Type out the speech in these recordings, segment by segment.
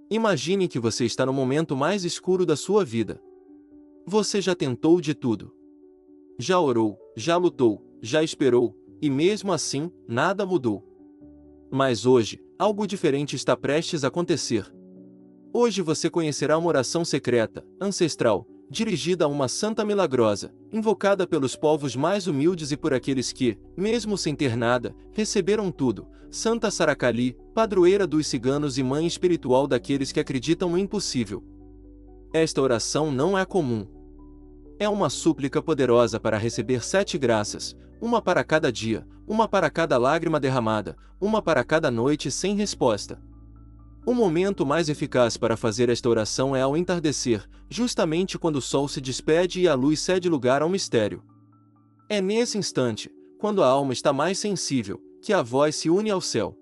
Imagine que você está no momento mais escuro da sua vida. Você já tentou de tudo. Já orou, já lutou, já esperou, e mesmo assim, nada mudou. Mas hoje, algo diferente está prestes a acontecer. Hoje você conhecerá uma oração secreta, ancestral, dirigida a uma santa milagrosa, invocada pelos povos mais humildes e por aqueles que, mesmo sem ter nada, receberam tudo. Santa Saracali, padroeira dos ciganos e mãe espiritual daqueles que acreditam no impossível. Esta oração não é comum. É uma súplica poderosa para receber 7 graças, uma para cada dia, uma para cada lágrima derramada, uma para cada noite sem resposta. O momento mais eficaz para fazer esta oração é ao entardecer, justamente quando o sol se despede e a luz cede lugar ao mistério. É nesse instante, quando a alma está mais sensível, que a voz se une ao céu.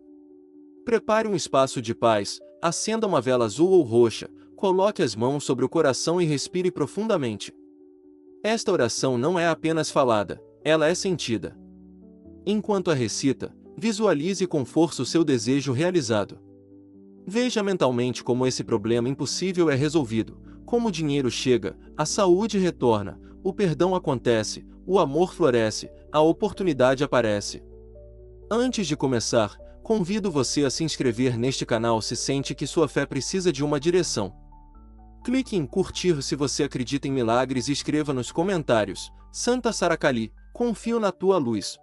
Prepare um espaço de paz, acenda uma vela azul ou roxa, coloque as mãos sobre o coração e respire profundamente. Esta oração não é apenas falada, ela é sentida. Enquanto a recita, visualize com força o seu desejo realizado. Veja mentalmente como esse problema impossível é resolvido, como o dinheiro chega, a saúde retorna, o perdão acontece, o amor floresce, a oportunidade aparece. Antes de começar, convido você a se inscrever neste canal se sente que sua fé precisa de uma direção. Clique em curtir se você acredita em milagres e escreva nos comentários: Santa Saracali, confio na tua luz.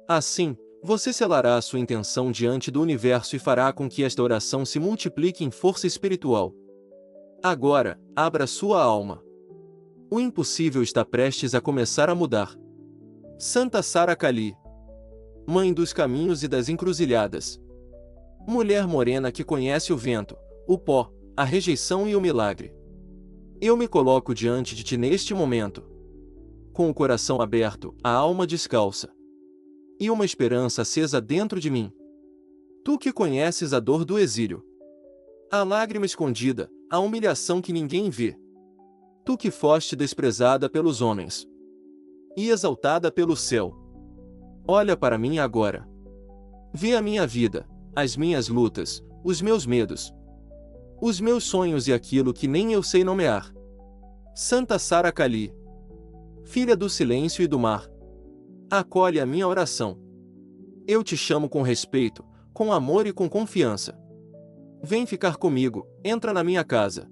Assim, você selará a sua intenção diante do universo e fará com que esta oração se multiplique em força espiritual. Agora, abra sua alma. O impossível está prestes a começar a mudar. Santa Saracali, Mãe dos caminhos e das encruzilhadas. Mulher morena que conhece o vento, o pó, a rejeição e o milagre. Eu me coloco diante de ti neste momento. Com o coração aberto, a alma descalça. E uma esperança acesa dentro de mim. Tu que conheces a dor do exílio. A lágrima escondida, a humilhação que ninguém vê. Tu que foste desprezada pelos homens. E exaltada pelo céu. Olha para mim agora. Vê a minha vida, as minhas lutas, os meus medos. Os meus sonhos e aquilo que nem eu sei nomear. Santa Saracali, filha do silêncio e do mar, acolhe a minha oração. Eu te chamo com respeito, com amor e com confiança. Vem ficar comigo, entra na minha casa.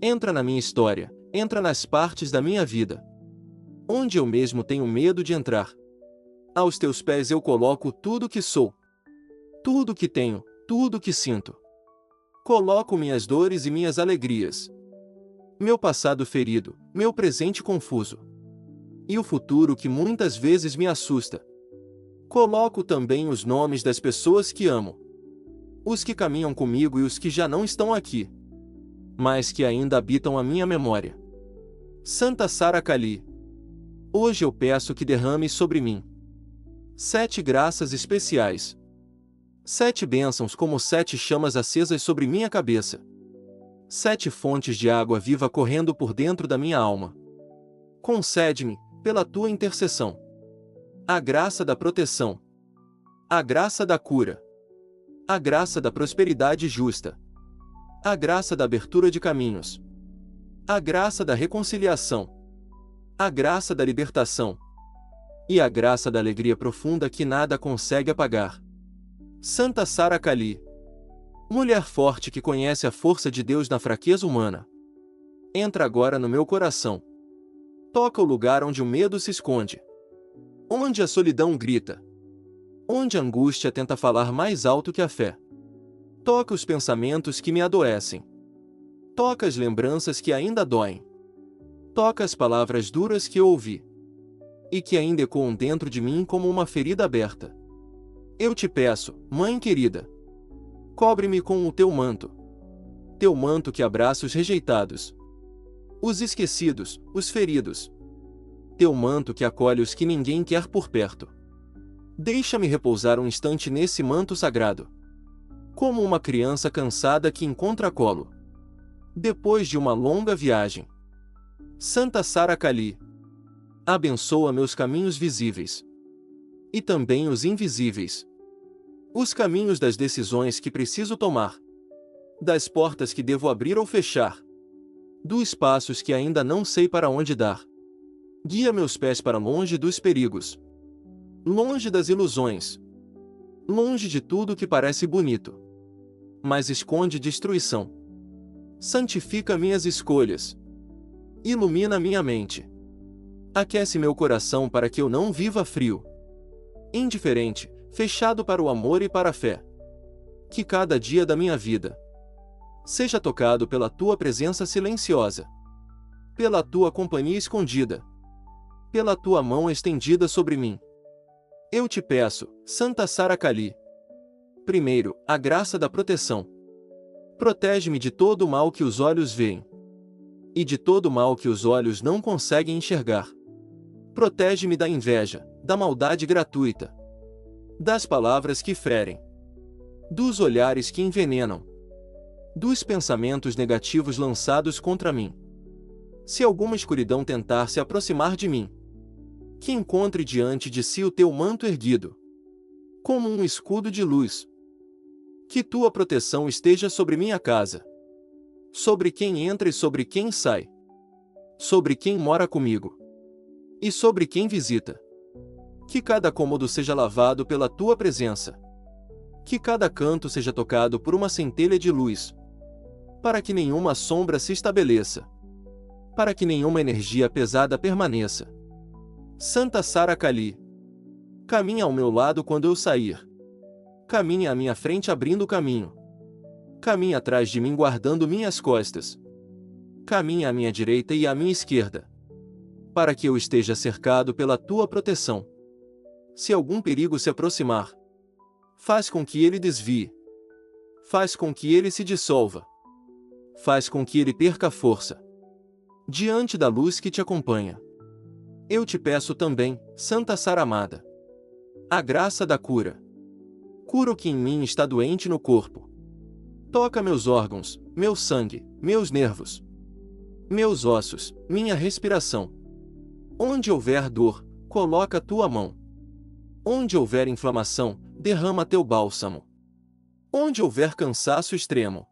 Entra na minha história, entra nas partes da minha vida onde eu mesmo tenho medo de entrar. Aos teus pés eu coloco tudo que sou, tudo que tenho, tudo que sinto. Coloco minhas dores e minhas alegrias. Meu passado ferido, meu presente confuso. E o futuro que muitas vezes me assusta. Coloco também os nomes das pessoas que amo. Os que caminham comigo e os que já não estão aqui, mas que ainda habitam a minha memória. Santa Saracali, hoje eu peço que derrame sobre mim 7 graças especiais. 7 bênçãos como 7 chamas acesas sobre minha cabeça. 7 fontes de água viva correndo por dentro da minha alma. Concede-me, pela tua intercessão, a graça da proteção, a graça da cura, a graça da prosperidade justa, a graça da abertura de caminhos, a graça da reconciliação, a graça da libertação e a graça da alegria profunda que nada consegue apagar. Santa Saracali, mulher forte que conhece a força de Deus na fraqueza humana, entra agora no meu coração. Toca o lugar onde o medo se esconde, onde a solidão grita, onde a angústia tenta falar mais alto que a fé. Toca os pensamentos que me adoecem. Toca as lembranças que ainda doem. Toca as palavras duras que eu ouvi e que ainda ecoam dentro de mim como uma ferida aberta. Eu te peço, Mãe querida, cobre-me com o teu manto que abraça os rejeitados, os esquecidos, os feridos. Teu manto que acolhe os que ninguém quer por perto. Deixa-me repousar um instante nesse manto sagrado, como uma criança cansada que encontra colo depois de uma longa viagem. Santa Saracali, abençoa meus caminhos visíveis e também os invisíveis, os caminhos das decisões que preciso tomar, das portas que devo abrir ou fechar, dos passos que ainda não sei para onde dar. Guia meus pés para longe dos perigos, longe das ilusões, longe de tudo que parece bonito, mas esconde destruição. Santifica minhas escolhas, ilumina minha mente, aquece meu coração para que eu não viva frio, indiferente, fechado para o amor e para a fé. Que cada dia da minha vida seja tocado pela tua presença silenciosa, pela tua companhia escondida, pela tua mão estendida sobre mim. Eu te peço, Santa Sara Kali. Primeiro, a graça da proteção. Protege-me de todo o mal que os olhos veem, e de todo o mal que os olhos não conseguem enxergar. Protege-me da inveja, da maldade gratuita, das palavras que ferem, dos olhares que envenenam, dos pensamentos negativos lançados contra mim. Se alguma escuridão tentar se aproximar de mim, que encontre diante de si o teu manto erguido, como um escudo de luz. Que tua proteção esteja sobre minha casa, sobre quem entra e sobre quem sai, sobre quem mora comigo e sobre quem visita. Que cada cômodo seja lavado pela tua presença, que cada canto seja tocado por uma centelha de luz, para que nenhuma sombra se estabeleça, para que nenhuma energia pesada permaneça. Santa Sara Kali, caminha ao meu lado quando eu sair, caminha à minha frente abrindo o caminho, caminha atrás de mim guardando minhas costas, caminha à minha direita e à minha esquerda, para que eu esteja cercado pela tua proteção. Se algum perigo se aproximar, faz com que ele desvie, faz com que ele se dissolva, faz com que ele perca força, diante da luz que te acompanha. Eu te peço também, Santa Sara amada, a graça da cura. Cura o que em mim está doente no corpo. Toca meus órgãos, meu sangue, meus nervos, meus ossos, minha respiração. Onde houver dor, coloca a tua mão. Onde houver inflamação, derrama teu bálsamo. Onde houver cansaço extremo,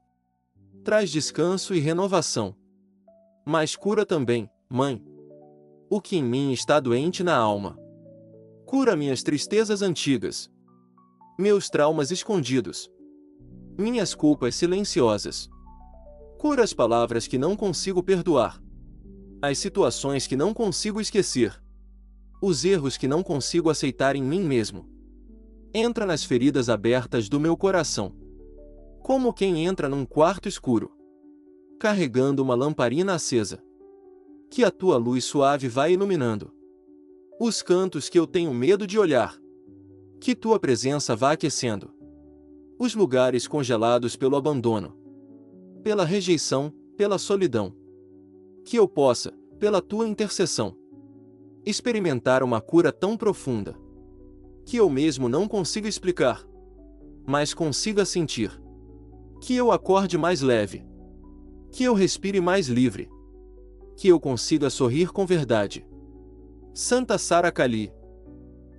traz descanso e renovação. Mas cura também, Mãe, o que em mim está doente na alma. Cura minhas tristezas antigas, meus traumas escondidos, minhas culpas silenciosas. Cura as palavras que não consigo perdoar, as situações que não consigo esquecer, os erros que não consigo aceitar em mim mesmo. Entra nas feridas abertas do meu coração, como quem entra num quarto escuro, carregando uma lamparina acesa. Que a tua luz suave vá iluminando os cantos que eu tenho medo de olhar. Que tua presença vá aquecendo os lugares congelados pelo abandono, pela rejeição, pela solidão. Que eu possa, pela tua intercessão, experimentar uma cura tão profunda, que eu mesmo não consiga explicar, mas consiga sentir. Que eu acorde mais leve, que eu respire mais livre, que eu consiga sorrir com verdade. Santa Sara Kali,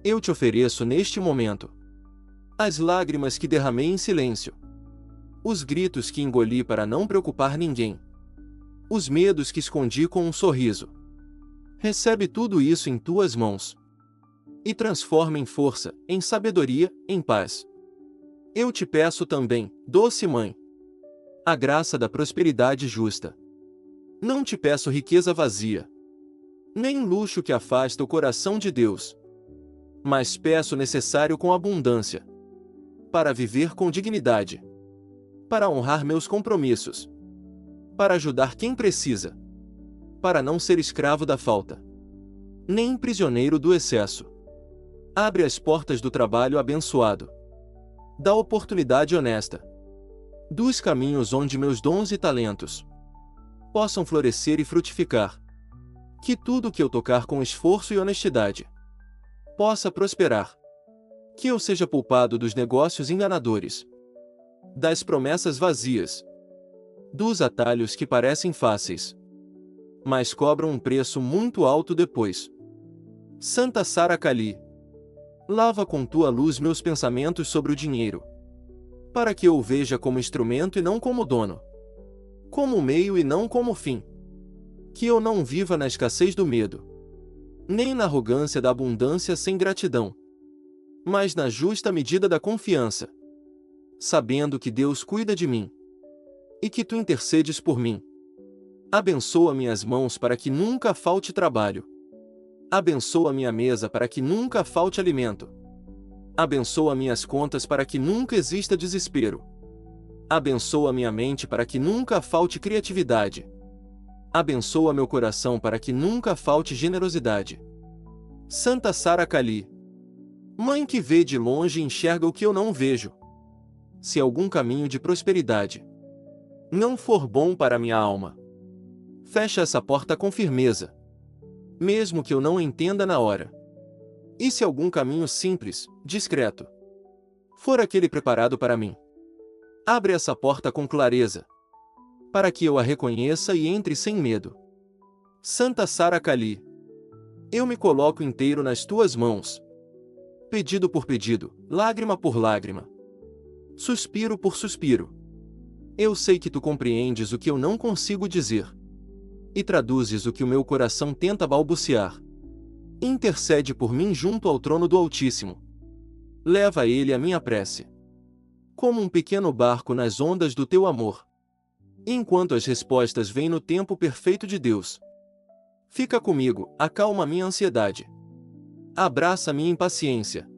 eu te ofereço neste momento as lágrimas que derramei em silêncio, os gritos que engoli para não preocupar ninguém, os medos que escondi com um sorriso. Recebe tudo isso em tuas mãos e transforma em força, em sabedoria, em paz. Eu te peço também, doce Mãe, a graça da prosperidade justa. Não te peço riqueza vazia, nem luxo que afasta o coração de Deus, mas peço o necessário com abundância, para viver com dignidade, para honrar meus compromissos, para ajudar quem precisa, para não ser escravo da falta, nem prisioneiro do excesso. Abre as portas do trabalho abençoado, da oportunidade honesta, dos caminhos onde meus dons e talentos possam florescer e frutificar. Que tudo que eu tocar com esforço e honestidade possa prosperar. Que eu seja poupado dos negócios enganadores, das promessas vazias, dos atalhos que parecem fáceis, mas cobram um preço muito alto depois. Santa Sara Kali, lava com tua luz meus pensamentos sobre o dinheiro. para que eu o veja como instrumento e não como dono, como meio e não como fim. Que eu não viva na escassez do medo, nem na arrogância da abundância sem gratidão, mas na justa medida da confiança, sabendo que Deus cuida de mim e que tu intercedes por mim. Abençoa minhas mãos para que nunca falte trabalho. Abençoa minha mesa para que nunca falte alimento. Abençoa minhas contas para que nunca exista desespero. Abençoa minha mente para que nunca falte criatividade. Abençoa meu coração para que nunca falte generosidade. Santa Sara Kali. Mãe que vê de longe e enxerga o que eu não vejo. Se algum caminho de prosperidade não for bom para minha alma, fecha essa porta com firmeza, mesmo que eu não entenda na hora. E se algum caminho simples, discreto, for aquele preparado para mim, abre essa porta com clareza, para que eu a reconheça e entre sem medo. Santa Sara Kali. Eu me coloco inteiro nas tuas mãos, pedido por pedido, lágrima por lágrima, suspiro por suspiro. Eu sei que tu compreendes o que eu não consigo dizer, e traduzes o que o meu coração tenta balbuciar. Intercede por mim junto ao trono do Altíssimo. Leva a ele a minha prece, como um pequeno barco nas ondas do teu amor. Enquanto as respostas vêm no tempo perfeito de Deus. Fica comigo, acalma minha ansiedade. Abraça minha impaciência.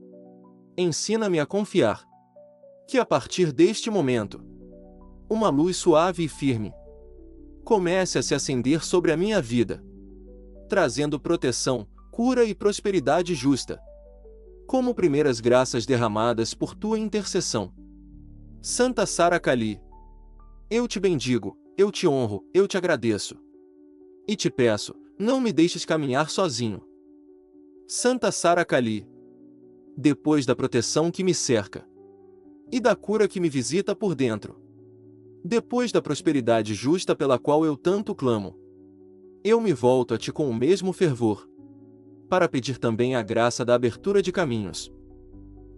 Ensina-me a confiar, que a partir deste momento, uma luz suave e firme comece a se acender sobre a minha vida, trazendo proteção, cura e prosperidade justa, como primeiras graças derramadas por tua intercessão. Santa Sara Kali. Eu te bendigo, eu te honro, eu te agradeço. E te peço, não me deixes caminhar sozinho. Santa Sara Kali. Depois da proteção que me cerca, e da cura que me visita por dentro, depois da prosperidade justa pela qual eu tanto clamo, eu me volto a ti com o mesmo fervor, para pedir também a graça da abertura de caminhos.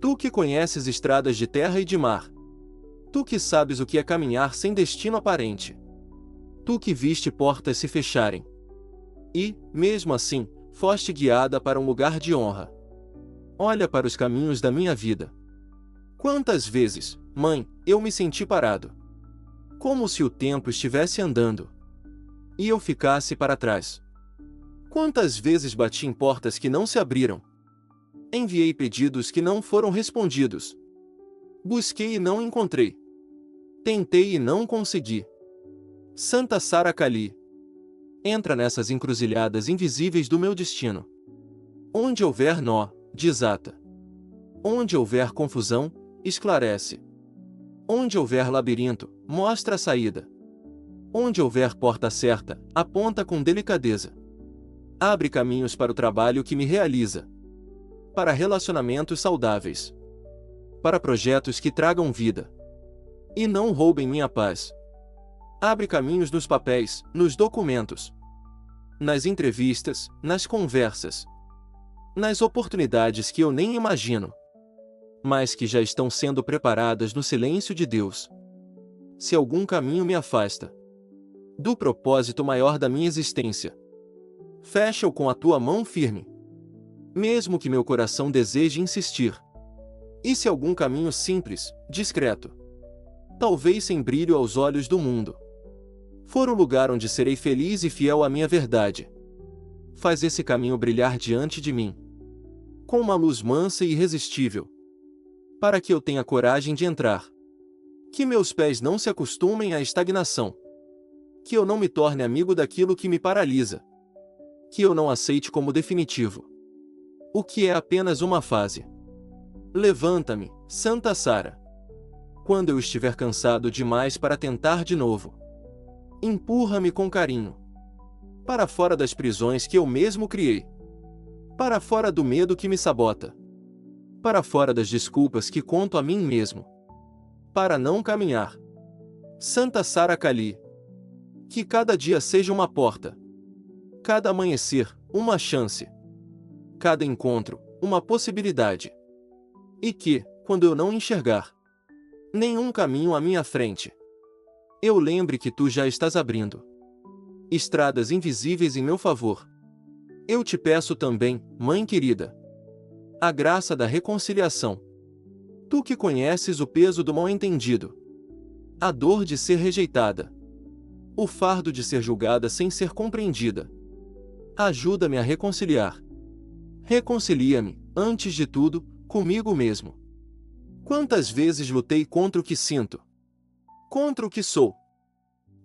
Tu que conheces estradas de terra e de mar, tu que sabes o que é caminhar sem destino aparente, tu que viste portas se fecharem, e, mesmo assim, foste guiada para um lugar de honra. Olha para os caminhos da minha vida. Quantas vezes, mãe, eu me senti parado, como se o tempo estivesse andando, e eu ficasse para trás. Quantas vezes bati em portas que não se abriram, enviei pedidos que não foram respondidos, busquei e não encontrei, tentei e não consegui. Santa Sara Kali. Entra nessas encruzilhadas invisíveis do meu destino. Onde houver nó, desata. Onde houver confusão, esclarece. Onde houver labirinto, mostra a saída. Onde houver porta certa, aponta com delicadeza. Abre caminhos para o trabalho que me realiza, para relacionamentos saudáveis, para projetos que tragam vida e não roubem minha paz. Abre caminhos nos papéis, nos documentos, nas entrevistas, nas conversas, nas oportunidades que eu nem imagino, mas que já estão sendo preparadas no silêncio de Deus. Se algum caminho me afasta do propósito maior da minha existência, fecha-o com a tua mão firme, mesmo que meu coração deseje insistir. E se algum caminho simples, discreto, talvez sem brilho aos olhos do mundo, for o lugar onde serei feliz e fiel à minha verdade, faz esse caminho brilhar diante de mim, com uma luz mansa e irresistível, para que eu tenha coragem de entrar. Que meus pés não se acostumem à estagnação, que eu não me torne amigo daquilo que me paralisa, que eu não aceite como definitivo o que é apenas uma fase. Levanta-me, Santa Sara, quando eu estiver cansado demais para tentar de novo. Empurra-me com carinho para fora das prisões que eu mesmo criei, para fora do medo que me sabota, para fora das desculpas que conto a mim mesmo, para não caminhar. Santa Sara Kali. Que cada dia seja uma porta, cada amanhecer, uma chance, cada encontro, uma possibilidade. E que, quando eu não enxergar, nenhum caminho à minha frente. Eu lembre que tu já estás abrindo estradas invisíveis em meu favor. Eu te peço também, Mãe querida, a graça da reconciliação. Tu que conheces o peso do mal-entendido, a dor de ser rejeitada, o fardo de ser julgada sem ser compreendida. Ajuda-me a reconciliar. Reconcilia-me, antes de tudo, comigo mesmo. Quantas vezes lutei contra o que sinto, contra o que sou,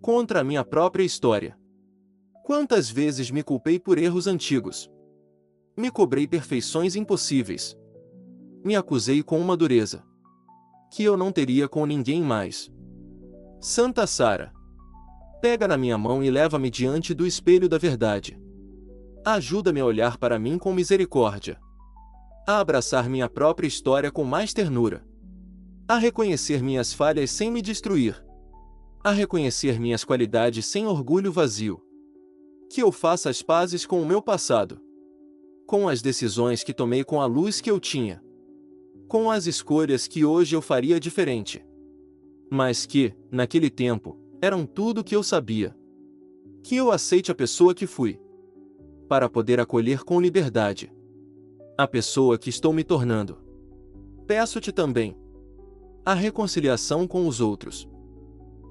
contra a minha própria história. Quantas vezes me culpei por erros antigos. Me cobrei perfeições impossíveis. Me acusei com uma dureza que eu não teria com ninguém mais. Santa Sara, pega na minha mão e leva-me diante do espelho da verdade. Ajuda-me a olhar para mim com misericórdia, a abraçar minha própria história com mais ternura, a reconhecer minhas falhas sem me destruir, a reconhecer minhas qualidades sem orgulho vazio. Que eu faça as pazes com o meu passado, com as decisões que tomei com a luz que eu tinha, com as escolhas que hoje eu faria diferente, mas que, naquele tempo, eram tudo o que eu sabia. Que eu aceite a pessoa que fui, para poder acolher com liberdade a pessoa que estou me tornando. Peço-te também a reconciliação com os outros.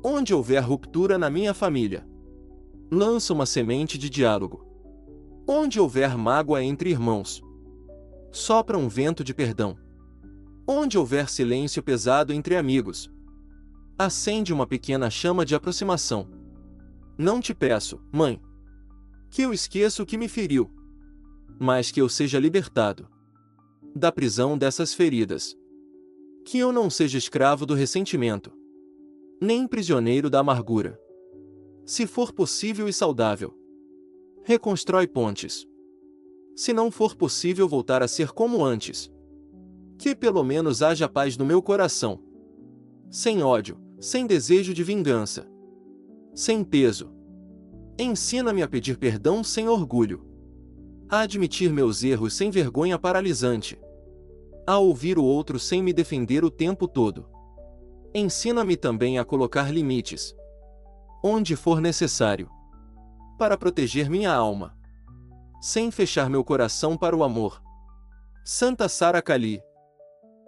Onde houver ruptura na minha família, lança uma semente de diálogo. Onde houver mágoa entre irmãos, sopra um vento de perdão. Onde houver silêncio pesado entre amigos, acende uma pequena chama de aproximação. Não te peço, Mãe, que eu esqueça o que me feriu, mas que eu seja libertado da prisão dessas feridas. Que eu não seja escravo do ressentimento, nem prisioneiro da amargura. Se for possível e saudável, reconstrói pontes. Se não for possível voltar a ser como antes, que pelo menos haja paz no meu coração. Sem ódio, sem desejo de vingança, sem peso. Ensina-me a pedir perdão sem orgulho, a admitir meus erros sem vergonha paralisante, a ouvir o outro sem me defender o tempo todo. Ensina-me também a colocar limites, onde for necessário, para proteger minha alma, sem fechar meu coração para o amor. Santa Sara Kali,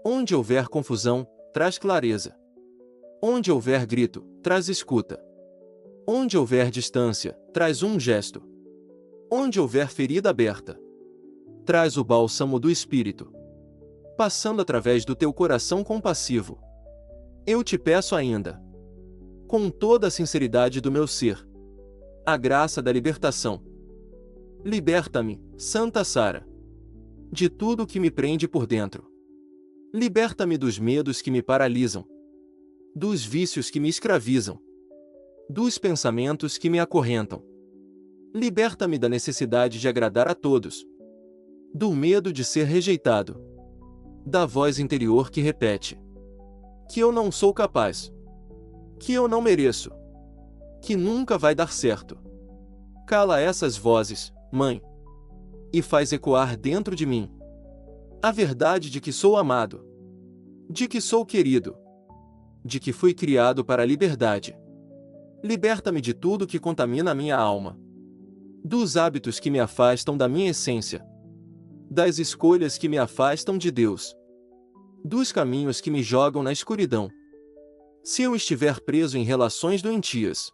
onde houver confusão, traz clareza. Onde houver grito, traz escuta. Onde houver distância, traz um gesto. Onde houver ferida aberta, traz o bálsamo do Espírito, passando através do teu coração compassivo. Eu te peço ainda, com toda a sinceridade do meu ser, a graça da libertação. Liberta-me, Santa Sara, de tudo que me prende por dentro. Liberta-me dos medos que me paralisam, dos vícios que me escravizam, dos pensamentos que me acorrentam. Liberta-me da necessidade de agradar a todos, do medo de ser rejeitado, da voz interior que repete que eu não sou capaz, que eu não mereço, que nunca vai dar certo. Cala essas vozes, Mãe, e faz ecoar dentro de mim a verdade de que sou amado, de que sou querido, de que fui criado para a liberdade. Liberta-me de tudo que contamina a minha alma, dos hábitos que me afastam da minha essência, das escolhas que me afastam de Deus, dos caminhos que me jogam na escuridão. Se eu estiver preso em relações doentias,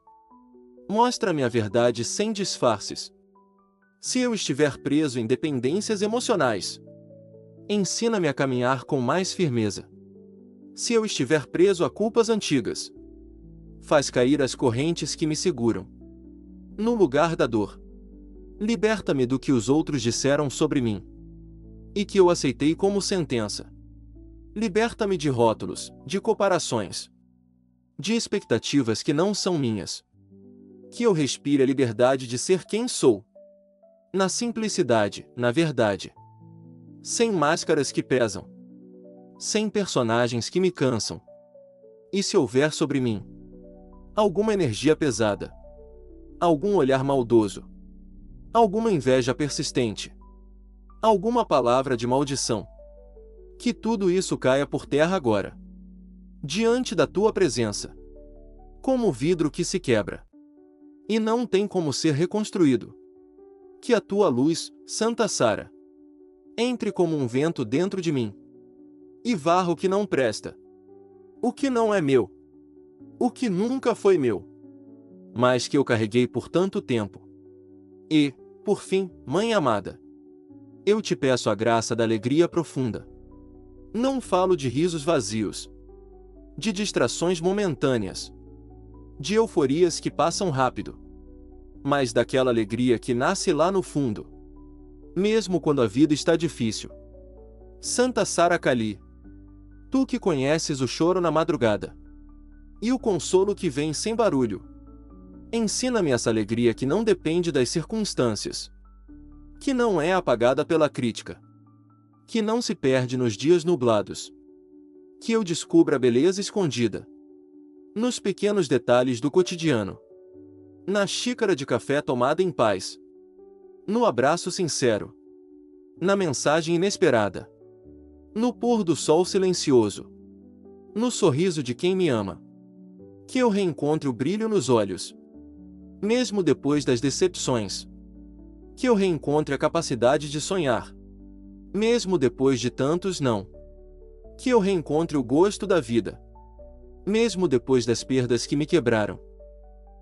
mostra-me a verdade sem disfarces. Se eu estiver preso em dependências emocionais, ensina-me a caminhar com mais firmeza. Se eu estiver preso a culpas antigas, faz cair as correntes que me seguram. No lugar da dor, liberta-me do que os outros disseram sobre mim e que eu aceitei como sentença. Liberta-me de rótulos, de comparações, de expectativas que não são minhas. Que eu respire a liberdade de ser quem sou, na simplicidade, na verdade, sem máscaras que pesam, sem personagens que me cansam. E se houver sobre mim alguma energia pesada, algum olhar maldoso, alguma inveja persistente, alguma palavra de maldição, que tudo isso caia por terra agora. diante da tua presença, como vidro que se quebra e não tem como ser reconstruído. Que a tua luz, Santa Sara, entre como um vento dentro de mim e varra o que não presta, o que não é meu, o que nunca foi meu, mas que eu carreguei por tanto tempo. E, por fim, Mãe amada, eu te peço a graça da alegria profunda. Não falo de risos vazios, de distrações momentâneas, de euforias que passam rápido, mas daquela alegria que nasce lá no fundo, mesmo quando a vida está difícil. Santa Sara Kali, tu que conheces o choro na madrugada e o consolo que vem sem barulho, ensina-me essa alegria que não depende das circunstâncias, que não é apagada pela crítica, que não se perde nos dias nublados, que eu descubra a beleza escondida nos pequenos detalhes do cotidiano, na xícara de café tomada em paz, no abraço sincero, na mensagem inesperada, no pôr do sol silencioso, no sorriso de quem me ama. Que eu reencontre o brilho nos olhos, mesmo depois das decepções. Que eu reencontre a capacidade de sonhar, mesmo depois de tantos não. Que eu reencontre o gosto da vida, mesmo depois das perdas que me quebraram.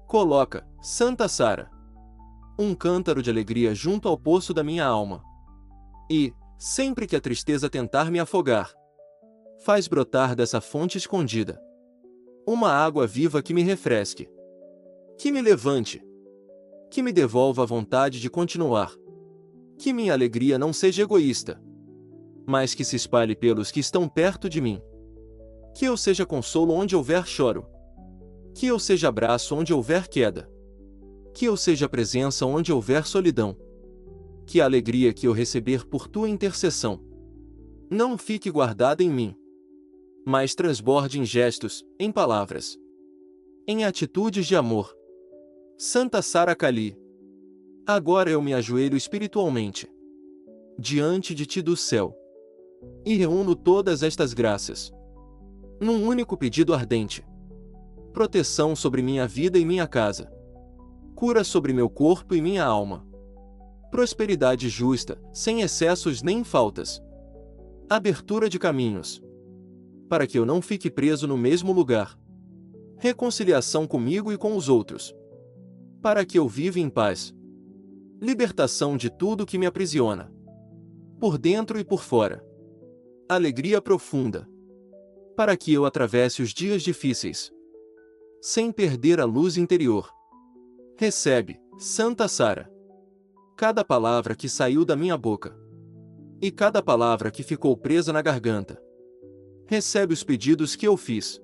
Coloca, Santa Sara, um cântaro de alegria junto ao poço da minha alma. E, sempre que a tristeza tentar me afogar, faz brotar dessa fonte escondida uma água viva que me refresque, que me levante, que me devolva a vontade de continuar. Que minha alegria não seja egoísta, mas que se espalhe pelos que estão perto de mim. Que eu seja consolo onde houver choro, que eu seja abraço onde houver queda, que eu seja presença onde houver solidão. Que a alegria que eu receber por tua intercessão não fique guardada em mim, mas transborde em gestos, em palavras, em atitudes de amor. Santa Sara Kali, agora eu me ajoelho espiritualmente diante de ti do céu e reúno todas estas graças num único pedido ardente: proteção sobre minha vida e minha casa, cura sobre meu corpo e minha alma, prosperidade justa, sem excessos nem faltas, abertura de caminhos, para que eu não fique preso no mesmo lugar, reconciliação comigo e com os outros, para que eu viva em paz, libertação de tudo que me aprisiona, por dentro e por fora, alegria profunda, para que eu atravesse os dias difíceis, sem perder a luz interior. Recebe, Santa Sara, cada palavra que saiu da minha boca e cada palavra que ficou presa na garganta. Recebe os pedidos que eu fiz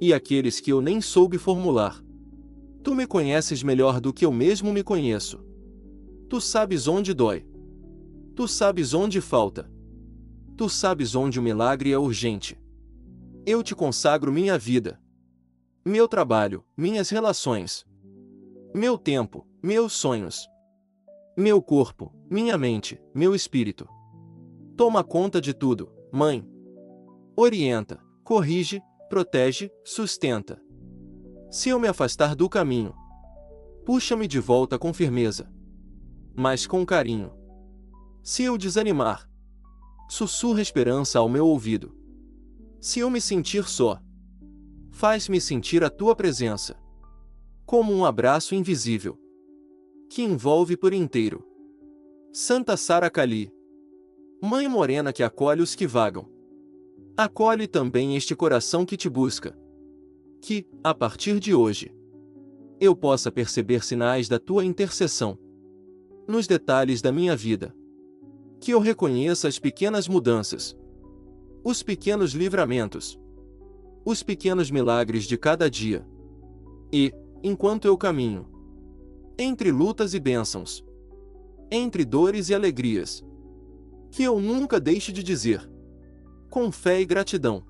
e aqueles que eu nem soube formular. Tu me conheces melhor do que eu mesmo me conheço. Tu sabes onde dói. Tu sabes onde falta. Tu sabes onde o milagre é urgente. Eu te consagro minha vida, meu trabalho, minhas relações, meu tempo, meus sonhos, meu corpo, minha mente, meu espírito. Toma conta de tudo, Mãe. Orienta, corrige, protege, sustenta. Se eu me afastar do caminho, puxa-me de volta com firmeza, mas com carinho. Se eu desanimar, sussurra esperança ao meu ouvido. Se eu me sentir só, faz-me sentir a tua presença, como um abraço invisível, que envolve por inteiro. Santa Sara Kali, Mãe morena que acolhe os que vagam, acolhe também este coração que te busca. Que, a partir de hoje, eu possa perceber sinais da tua intercessão nos detalhes da minha vida. Que eu reconheça as pequenas mudanças, os pequenos livramentos, os pequenos milagres de cada dia. E, enquanto eu caminho entre lutas e bênçãos, entre dores e alegrias, que eu nunca deixe de dizer, com fé e gratidão: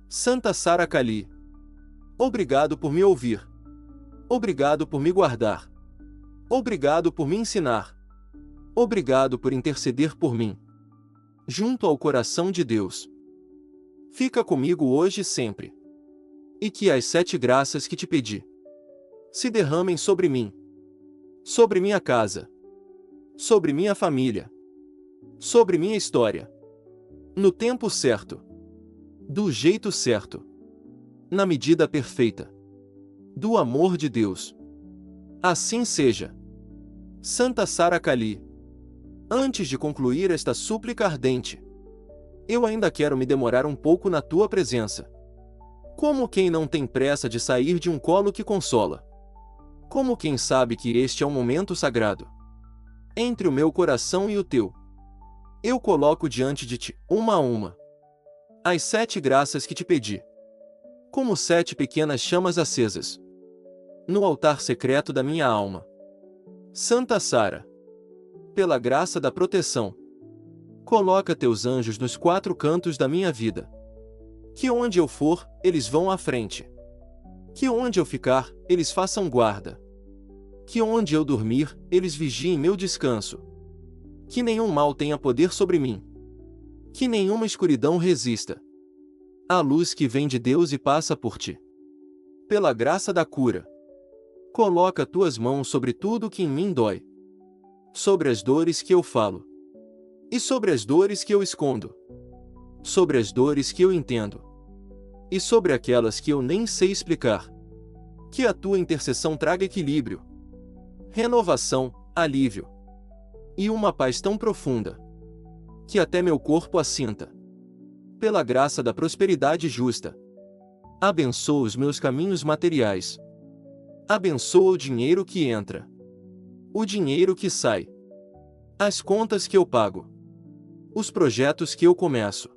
Santa Sara Kali, obrigado por me ouvir, obrigado por me guardar, obrigado por me ensinar, obrigado por interceder por mim, junto ao coração de Deus. Fica comigo hoje e sempre. E que as 7 graças que te pedi se derramem sobre mim, sobre minha casa, sobre minha família, sobre minha história. No tempo certo, do jeito certo, na medida perfeita, do amor de Deus. Assim seja. Santa Sara Kali. Antes de concluir esta súplica ardente, eu ainda quero me demorar um pouco na tua presença. Como quem não tem pressa de sair de um colo que consola. Como quem sabe que este é um momento sagrado. Entre o meu coração e o teu, eu coloco diante de ti, uma a uma, as 7 graças que te pedi. Como 7 pequenas chamas acesas no altar secreto da minha alma. Santa Sara, pela graça da proteção, coloca teus anjos nos 4 cantos da minha vida. Que onde eu for, eles vão à frente. Que onde eu ficar, eles façam guarda. Que onde eu dormir, eles vigiem meu descanso. Que nenhum mal tenha poder sobre mim. Que nenhuma escuridão resista à luz que vem de Deus e passa por ti. Pela graça da cura, coloca tuas mãos sobre tudo que em mim dói. Sobre as dores que eu falo. E sobre as dores que eu escondo. Sobre as dores que eu entendo. E sobre aquelas que eu nem sei explicar. Que a tua intercessão traga equilíbrio, renovação, alívio e uma paz tão profunda que até meu corpo a sinta. Pela graça da prosperidade justa, abençoa os meus caminhos materiais. Abençoa o dinheiro que entra, o dinheiro que sai, as contas que eu pago, os projetos que eu começo.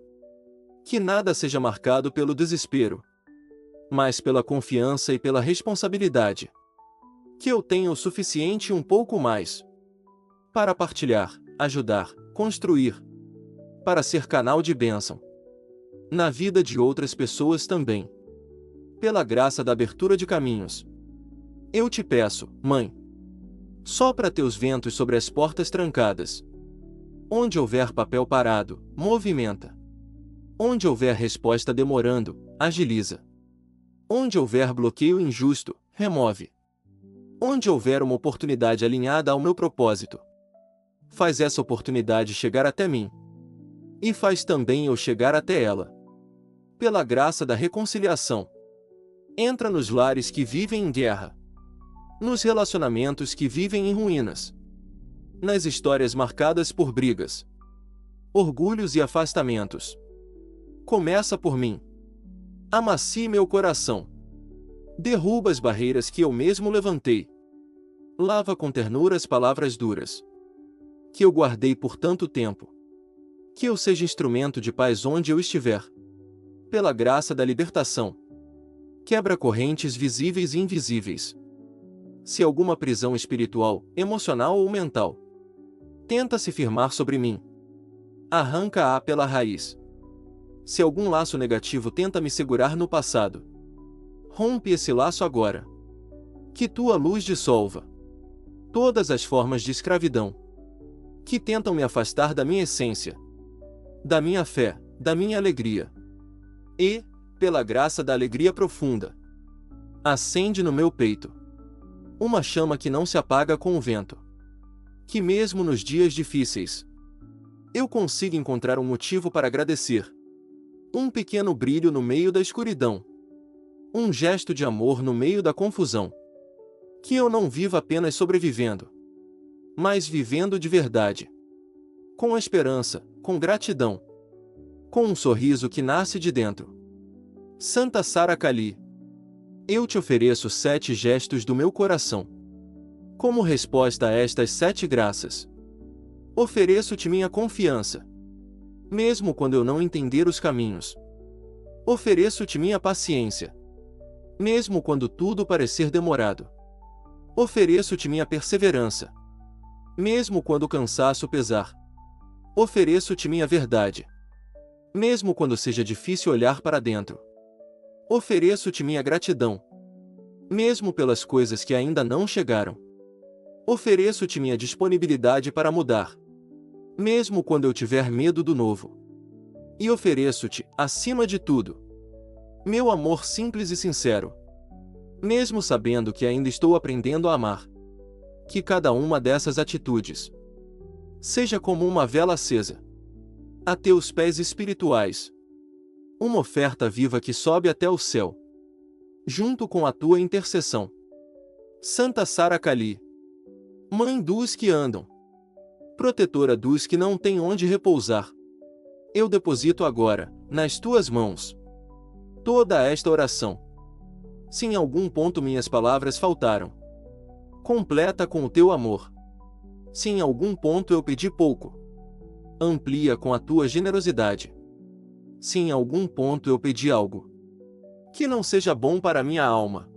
Que nada seja marcado pelo desespero, mas pela confiança e pela responsabilidade. Que eu tenha o suficiente e um pouco mais para partilhar, ajudar, construir, para ser canal de bênção na vida de outras pessoas também. Pela graça da abertura de caminhos, eu te peço, Mãe, sopra teus ventos sobre as portas trancadas. Onde houver papel parado, movimenta. Onde houver resposta demorando, agiliza. Onde houver bloqueio injusto, remove. Onde houver uma oportunidade alinhada ao meu propósito, faz essa oportunidade chegar até mim. E faz também eu chegar até ela. Pela graça da reconciliação, entra nos lares que vivem em guerra, nos relacionamentos que vivem em ruínas, nas histórias marcadas por brigas, orgulhos e afastamentos. Começa por mim. Amacie meu coração. Derruba as barreiras que eu mesmo levantei. Lava com ternura as palavras duras que eu guardei por tanto tempo. Que eu seja instrumento de paz onde eu estiver. Pela graça da libertação, quebra correntes visíveis e invisíveis. Se alguma prisão espiritual, emocional ou mental tenta se firmar sobre mim, arranca-a pela raiz. Se algum laço negativo tenta me segurar no passado, rompe esse laço agora. Que tua luz dissolva todas as formas de escravidão que tentam me afastar da minha essência, da minha fé, da minha alegria. E, pela graça da alegria profunda, acende no meu peito uma chama que não se apaga com o vento. Que mesmo nos dias difíceis, eu consiga encontrar um motivo para agradecer. Um pequeno brilho no meio da escuridão. Um gesto de amor no meio da confusão. Que eu não viva apenas sobrevivendo, mas vivendo de verdade. Com esperança, com gratidão. Com um sorriso que nasce de dentro. Santa Sara Kali, eu te ofereço 7 gestos do meu coração. Como resposta a estas 7 graças, ofereço-te minha confiança. Mesmo quando eu não entender os caminhos, ofereço-te minha paciência. Mesmo quando tudo parecer demorado, ofereço-te minha perseverança. Mesmo quando o cansaço pesar, ofereço-te minha verdade. Mesmo quando seja difícil olhar para dentro, ofereço-te minha gratidão. Mesmo pelas coisas que ainda não chegaram, ofereço-te minha disponibilidade para mudar. Mesmo quando eu tiver medo do novo, E ofereço-te, acima de tudo, meu amor simples e sincero. Mesmo sabendo que ainda estou aprendendo a amar. Que cada uma dessas atitudes seja como uma vela acesa a teus pés espirituais. Uma oferta viva que sobe até o céu, junto com a tua intercessão. Santa Sara Kali, Mãe dos que andam, protetora dos que não têm onde repousar, eu deposito agora, nas tuas mãos, toda esta oração. Se em algum ponto minhas palavras faltaram, completa com o teu amor. Se em algum ponto eu pedi pouco, amplia com a tua generosidade. Se em algum ponto eu pedi algo que não seja bom para minha alma,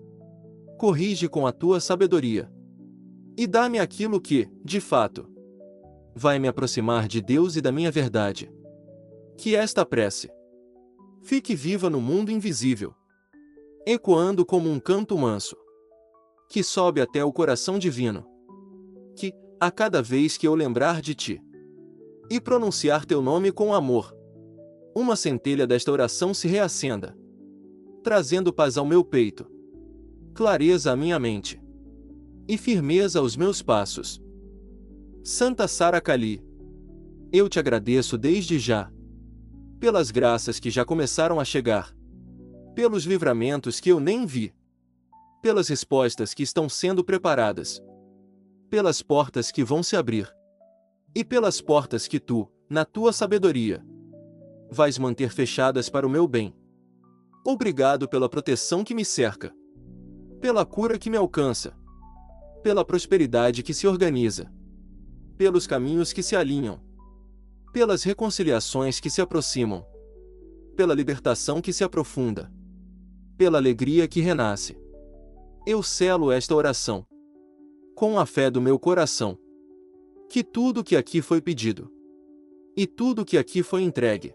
corrige com a tua sabedoria. E dá-me aquilo que, de fato, vai me aproximar de Deus e da minha verdade. Que esta prece fique viva no mundo invisível, ecoando como um canto manso, que sobe até o coração divino. Que, a cada vez que eu lembrar de ti e pronunciar teu nome com amor, uma centelha desta oração se reacenda, trazendo paz ao meu peito, clareza à minha mente e firmeza aos meus passos. Santa Sara Kali, eu te agradeço desde já pelas graças que já começaram a chegar, pelos livramentos que eu nem vi, pelas respostas que estão sendo preparadas, pelas portas que vão se abrir e pelas portas que tu, na tua sabedoria, vais manter fechadas para o meu bem. Obrigado pela proteção que me cerca, pela cura que me alcança, pela prosperidade que se organiza, pelos caminhos que se alinham, pelas reconciliações que se aproximam, pela libertação que se aprofunda, pela alegria que renasce. Eu selo esta oração com a fé do meu coração, que tudo que aqui foi pedido e tudo que aqui foi entregue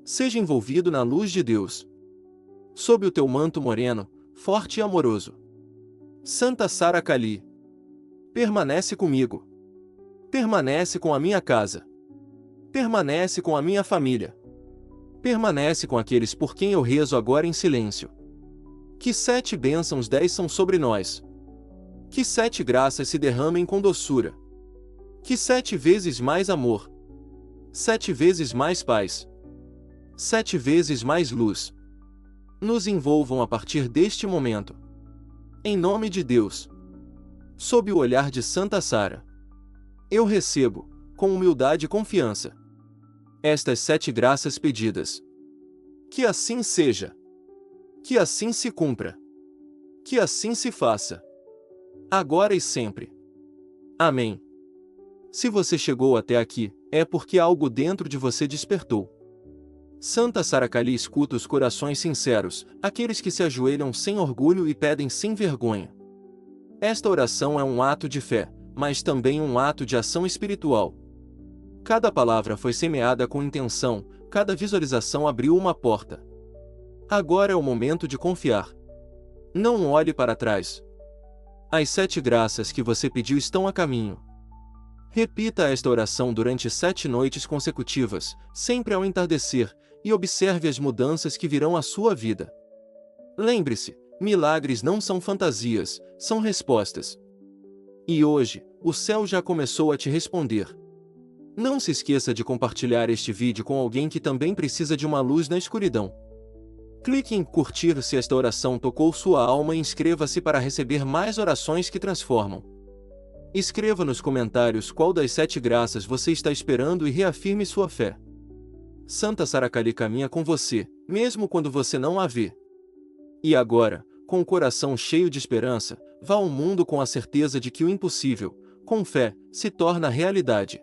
seja envolvido na luz de Deus, sob o teu manto moreno, forte e amoroso. Santa Sara Kali, permanece comigo, permanece com a minha casa, permanece com a minha família, permanece com aqueles por quem eu rezo agora em silêncio. Que 7 bênçãos 10 são sobre nós. Que 7 graças se derramem com doçura. Que 7 vezes mais amor, 7 vezes mais paz, 7 vezes mais luz nos envolvam a partir deste momento. Em nome de Deus, sob o olhar de Santa Sara, eu recebo, com humildade e confiança, estas 7 graças pedidas. Que assim seja. Que assim se cumpra. Que assim se faça. Agora e sempre. Amém. Se você chegou até aqui, é porque algo dentro de você despertou. Santa Sara Kali escuta os corações sinceros, aqueles que se ajoelham sem orgulho e pedem sem vergonha. Esta oração é um ato de fé, mas também um ato de ação espiritual. Cada palavra foi semeada com intenção, cada visualização abriu uma porta. Agora é o momento de confiar. Não olhe para trás. As 7 graças que você pediu estão a caminho. Repita esta oração durante 7 noites consecutivas, sempre ao entardecer, e observe as mudanças que virão à sua vida. Lembre-se, milagres não são fantasias, são respostas. E hoje, o céu já começou a te responder. Não se esqueça de compartilhar este vídeo com alguém que também precisa de uma luz na escuridão. Clique em curtir se esta oração tocou sua alma e inscreva-se para receber mais orações que transformam. Escreva nos comentários qual das 7 graças você está esperando e reafirme sua fé. Santa Sara Kali caminha com você, mesmo quando você não a vê. E agora, com o coração cheio de esperança, vá ao mundo com a certeza de que o impossível, com fé, se torna realidade.